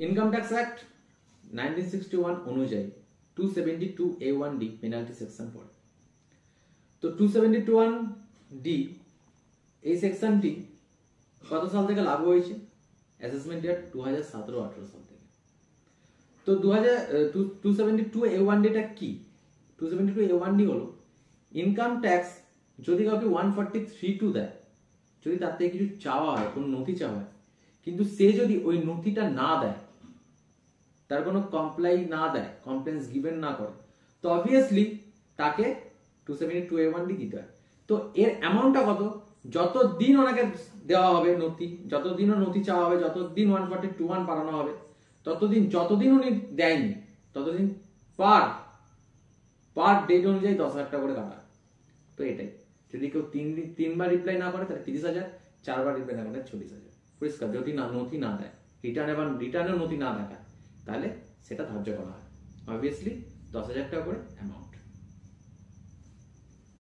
Income tax act 1961 অনুযায়ী 272A1D penalty section পড়ে। তো 272(1)D এই সেকশনটি কত সাল থেকে লাগু হয়েছে? অ্যাসেসমেন্ট ইয়ার 2017-18 সাল থেকে। তো 272A1Dটা কি? 272A1D হলো ইনকাম ট্যাক্স যদি কাউকে 143(2) দেয়, যদি তার থেকে কিছু চাওয়া হয়, কোনো নথি চাওয়া হয়, কিন্তু সে যদি ওই নথিটা না দেয়, তার কোনো কমপ্লাই না দেয়, কমপ্লেন্স গিভেন না করে, তো অবভিয়াসলি তাকে 272A1D দিতে হয়। তো এর অ্যামাউন্টটা কত? যতদিন ওনাকে দেওয়া হবে নথি, যতদিনও নথি চাওয়া হবে, যতদিন 142(1) পাঠানো হবে, ততদিন, যতদিন উনি দেয়নি ততদিন পার ডেট অনুযায়ী 10,000 টাকা করে কাটা। তো এটাই, যদি কেউ তিনবার রিপ্লাই না করে তাহলে 30,000, 4বার রিপ্লাই না করে 40,000। পরিষ্কার। যদি নথি না দেয়, রিটার্নেও নথি না দেখায়, তাহলে সেটা ধার্য করা হয় অবভিয়াসলি 10,000 টাকা করে অ্যামাউন্ট।